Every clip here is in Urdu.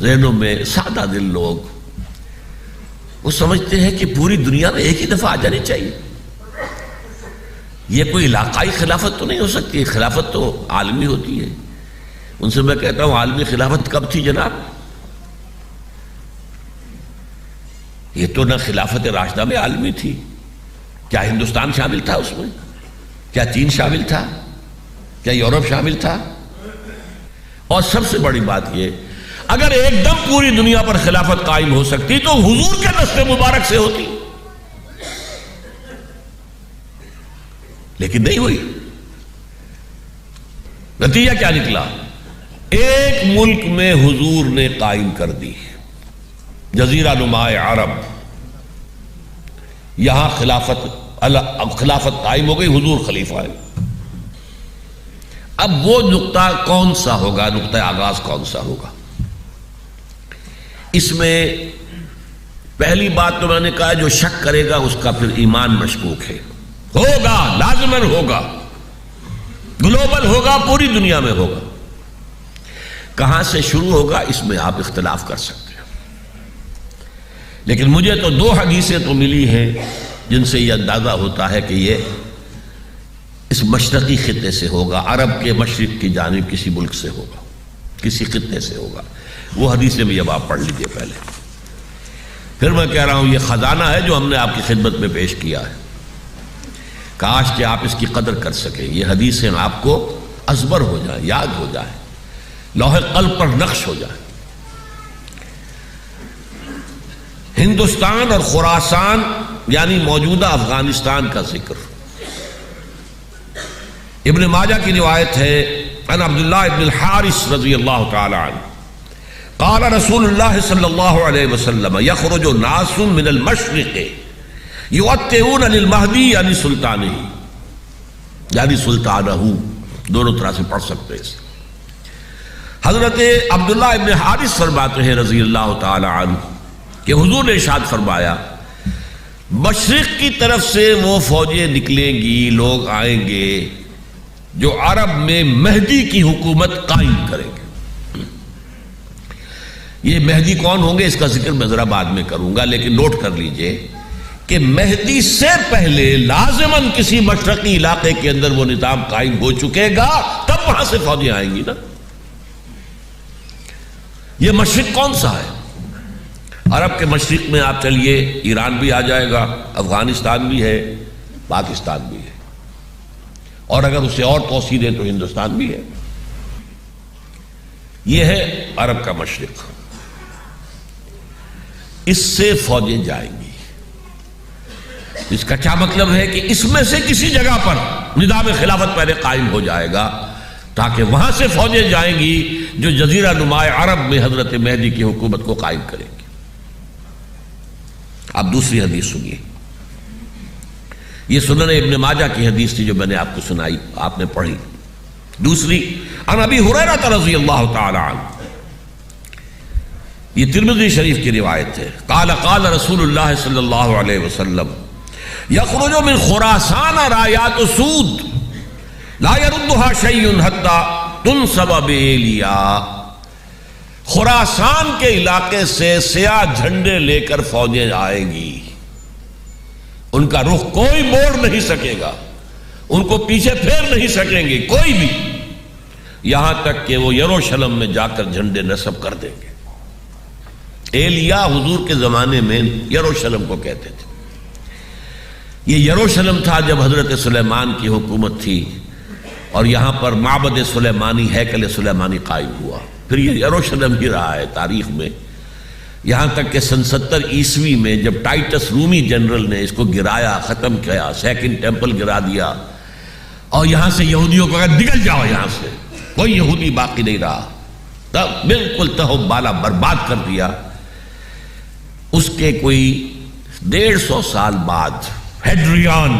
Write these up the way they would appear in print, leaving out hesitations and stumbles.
ذہنوں میں سادہ دل لوگ وہ سمجھتے ہیں کہ پوری دنیا میں ایک ہی دفعہ آ جانی چاہیے. یہ کوئی علاقائی خلافت تو نہیں ہو سکتی، خلافت تو عالمی ہوتی ہے. ان سے میں کہتا ہوں عالمی خلافت کب تھی جناب؟ یہ تو نہ خلافت راشدہ میں عالمی تھی. کیا ہندوستان شامل تھا اس میں؟ کیا چین شامل تھا؟ کیا یورپ شامل تھا؟ اور سب سے بڑی بات یہ، اگر ایک دم پوری دنیا پر خلافت قائم ہو سکتی تو حضور کے دست مبارک سے ہوتی، لیکن نہیں ہوئی. نتیجہ کیا نکلا؟ ایک ملک میں حضور نے قائم کر دی، جزیرہ نما عرب، یہاں خلافت قائم ہو گئی، حضور خلیفہ ہے. اب وہ نقطہ کون سا ہوگا، نقطہ آغاز کون سا ہوگا؟ اس میں پہلی بات تو میں نے کہا جو شک کرے گا اس کا پھر ایمان مشکوک ہے. ہوگا، لازماً ہوگا، گلوبل ہوگا، پوری دنیا میں ہوگا. کہاں سے شروع ہوگا اس میں آپ اختلاف کر سکتے ہیں، لیکن مجھے تو 2 حدیثیں تو ملی ہیں جن سے یہ اندازہ ہوتا ہے کہ یہ اس مشرقی خطے سے ہوگا، عرب کے مشرق کی جانب کسی ملک سے ہوگا، کسی خطے سے ہوگا. وہ حدیثیں بھی اب آپ پڑھ لیجئے پہلے. پھر میں کہہ رہا ہوں یہ خزانہ ہے جو ہم نے آپ کی خدمت میں پیش کیا ہے، کاش کہ آپ اس کی قدر کر سکیں. یہ حدیثیں آپ کو ازبر ہو جائیں، یاد ہو جائیں، لوح قلب پر نقش ہو جائیں. ہندوستان اور خراسان یعنی موجودہ افغانستان کا ذکر ابن ماجہ کی روایت ہے، عن عبداللہ ابن الحارث رضی اللہ تعالی عنہ قال رسول اللہ صلی اللہ علیہ وسلم یخرج ناس من المشرق یؤتئون للمہدی یعنی سلطانہ، یعنی سلطانہ، دونوں طرح سے پڑھ سکتے ہیں. حضرت عبداللہ ابن حارث فرماتے ہیں رضی اللہ تعالی عنہ کہ حضور نے ارشاد فرمایا مشرق کی طرف سے وہ فوجیں نکلیں گی، لوگ آئیں گے جو عرب میں مہدی کی حکومت قائم کریں گے. یہ مہدی کون ہوں گے اس کا ذکر میں ذرا بعد میں کروں گا، لیکن نوٹ کر لیجئے کہ مہدی سے پہلے لازماً کسی مشرقی علاقے کے اندر وہ نظام قائم ہو چکے گا، تب وہاں سے فوجیں آئیں گی نا. یہ مشرق کون سا ہے؟ عرب کے مشرق میں آپ چلیے ایران بھی آ جائے گا، افغانستان بھی ہے، پاکستان بھی ہے، اور اگر اسے اور توسیع دیں تو ہندوستان بھی ہے. یہ ہے عرب کا مشرق. اس سے فوجیں جائیں گی. اس کا کیا مطلب ہے کہ اس میں سے کسی جگہ پر نظام خلافت پہلے قائم ہو جائے گا تاکہ وہاں سے فوجیں جائیں گی جو جزیرہ نما عرب میں حضرت مہدی کی حکومت کو قائم کریں گی. اب دوسری حدیث سنیے. یہ سنن ابن ماجہ کی حدیث تھی جو میں نے آپ کو سنائی، آپ نے پڑھی. دوسری عن ابی ہریرہ رضی اللہ تعالی عنہ، یہ ترمذی شریف کی روایت ہے. قال قال رسول اللہ صلی اللہ علیہ وسلم یخرج من خراسان رایات سود لا يردها شیء حتی تنصب بإیلیا. خراسان کے علاقے سے سیاہ جھنڈے لے کر فوجیں آئیں گی، ان کا رخ کوئی موڑ نہیں سکے گا، ان کو پیچھے پھیر نہیں سکیں گے کوئی بھی، یہاں تک کہ وہ یروشلم میں جا کر جھنڈے نصب کر دیں گے. ایلیا حضور کے زمانے میں یروشلم کو کہتے تھے. یہ یروشلم تھا جب حضرت سلیمان کی حکومت تھی اور یہاں پر معبد سلیمانی، ہیکل سلیمانی قائم ہوا. پھر یہ یروشلم ہی رہا ہے تاریخ میں، یہاں تک کہ سن 70 عیسوی میں جب ٹائٹس رومی جنرل نے اس کو گرایا، ختم کیا، سیکنڈ ٹیمپل گرا دیا اور یہاں سے یہودیوں کو کہا نکل جاؤ، یہاں سے کوئی یہودی باقی نہیں رہا، تب بالکل تہو بالا برباد کر دیا. اس کے کوئی 150 سال بعد ہیڈریان،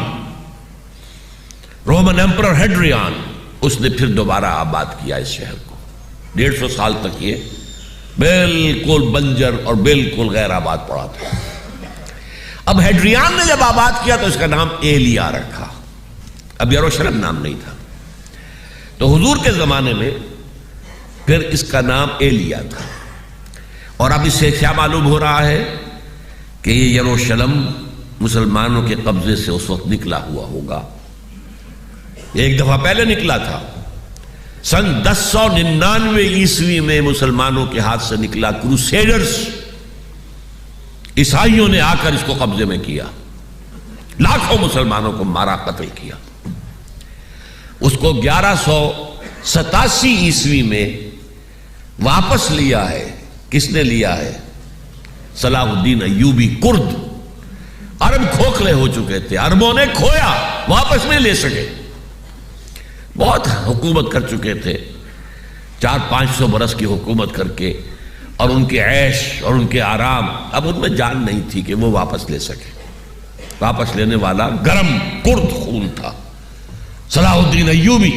رومن ایمپرر ہیڈریان، اس نے پھر دوبارہ آباد کیا اس شہر کو. 150 سال تک یہ بالکل بنجر اور بالکل غیر آباد پڑا تھا. اب ہیڈریان نے جب آباد کیا تو اس کا نام ایلیا رکھا، اب یروشلم نام نہیں تھا. تو حضور کے زمانے میں پھر اس کا نام ایلیا تھا. اور اب اس سے کیا معلوم ہو رہا ہے کہ یہ یروشلم مسلمانوں کے قبضے سے اس وقت نکلا ہوا ہوگا. ایک دفعہ پہلے نکلا تھا، سن 1099 عیسوی میں مسلمانوں کے ہاتھ سے نکلا. کروسیڈرز، عیسائیوں نے آ کر اس کو قبضے میں کیا، لاکھوں مسلمانوں کو مارا، قتل کیا. اس کو 1187 عیسوی میں واپس لیا ہے. کس نے لیا ہے؟ صلاح الدین ایوبی. کرد، عرب کھوکھلے ہو چکے تھے، عربوں نے کھویا، واپس نہیں لے سکے. بہت حکومت کر چکے تھے، 400-500 برس کی حکومت کر کے، اور ان کے عیش اور ان کے آرام، اب ان میں جان نہیں تھی کہ وہ واپس لے سکے. واپس لینے والا گرم کرد خون تھا، صلاح الدین ایوبی.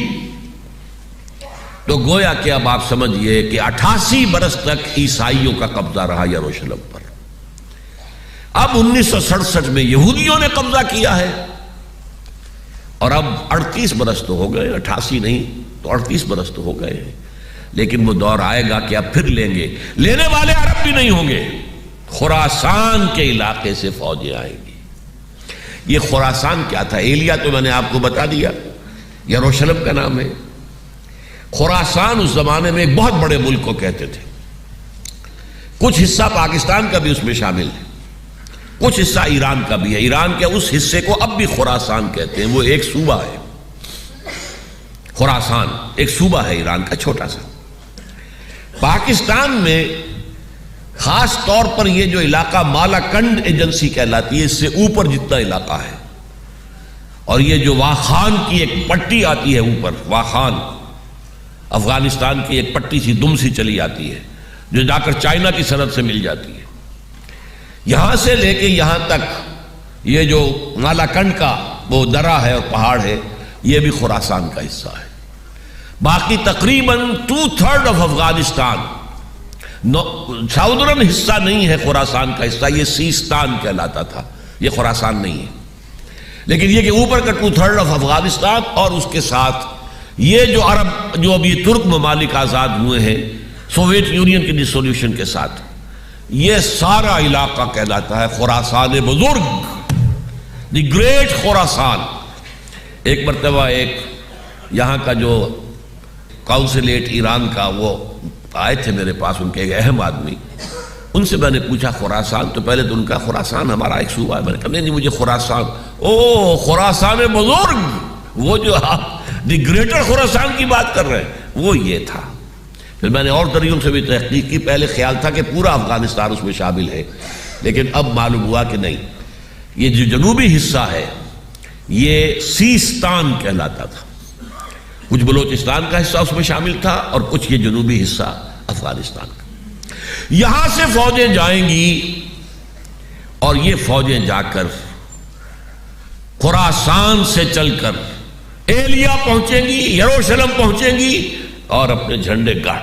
تو گویا کہ اب آپ سمجھئے کہ 88 برس تک عیسائیوں کا قبضہ رہا یروشلم پر. اب 1967 میں یہودیوں نے قبضہ کیا ہے، اور اب 38 برس تو ہو گئے، 88 نہیں تو 38 برس تو ہو گئے ہیں. لیکن وہ دور آئے گا کہ اب پھر لیں گے. لینے والے عرب بھی نہیں ہوں گے، خراسان کے علاقے سے فوجیں آئیں گی. یہ خراسان کیا تھا؟ ایلیا تو میں نے آپ کو بتا دیا، یروشلم کا نام ہے. خراسان اس زمانے میں ایک بہت بڑے ملک کو کہتے تھے. کچھ حصہ پاکستان کا بھی اس میں شامل ہے، کچھ حصہ ایران کا بھی ہے. ایران کے اس حصے کو اب بھی خراسان کہتے ہیں، وہ ایک صوبہ ہے. خراسان ایک صوبہ ہے ایران کا، چھوٹا سا. پاکستان میں خاص طور پر یہ جو علاقہ مالاکنڈ ایجنسی کہلاتی ہے، اس سے اوپر جتنا علاقہ ہے، اور یہ جو واخان کی ایک پٹی آتی ہے اوپر، واخان افغانستان کی ایک پٹی سی دم سی چلی آتی ہے جو جا کر چائنا کی سرحد سے مل جاتی ہے. یہاں سے لے کے یہاں تک یہ جو مالاکنڈ کا وہ درہ ہے اور پہاڑ ہے، یہ بھی خراسان کا حصہ ہے. باقی تقریباً 2/3 آف افغانستان ساؤدرن حصہ نہیں ہے خراسان کا حصہ، یہ سیستان کہلاتا تھا، یہ خراسان نہیں ہے. لیکن یہ کہ اوپر کا 2/3 آف افغانستان، اور اس کے ساتھ یہ جو عرب جو ابھی ترک ممالک آزاد ہوئے ہیں سوویت یونین کی ڈسولوشن کے ساتھ، یہ سارا علاقہ کہلاتا ہے خراسان بزرگ، دی گریٹ خراسان. ایک مرتبہ ایک یہاں کا جو کاؤنسلیٹ ایران کا وہ آئے تھے میرے پاس، ان کے ایک اہم آدمی. ان سے میں نے پوچھا خراسان، تو پہلے تو ان کا خراسان ہمارا ایک صوبہ ہے. میں نے کہا نہیں مجھے خراسان، او خراسان بزرگ، وہ جو آپ دی گریٹر خراسان کی بات کر رہے ہیں، وہ یہ تھا. پھر میں نے اور طریقوں سے بھی تحقیق کی. پہلے خیال تھا کہ پورا افغانستان اس میں شامل ہے، لیکن اب معلوم ہوا کہ نہیں، یہ جو جنوبی حصہ ہے یہ سیستان کہلاتا تھا. کچھ بلوچستان کا حصہ اس میں شامل تھا، اور کچھ یہ جنوبی حصہ افغانستان کا. یہاں سے فوجیں جائیں گی، اور یہ فوجیں جا کر خراسان سے چل کر ایلیا پہنچیں گی، یروشلم پہنچیں گی، اور اپنے جھنڈے گاڑ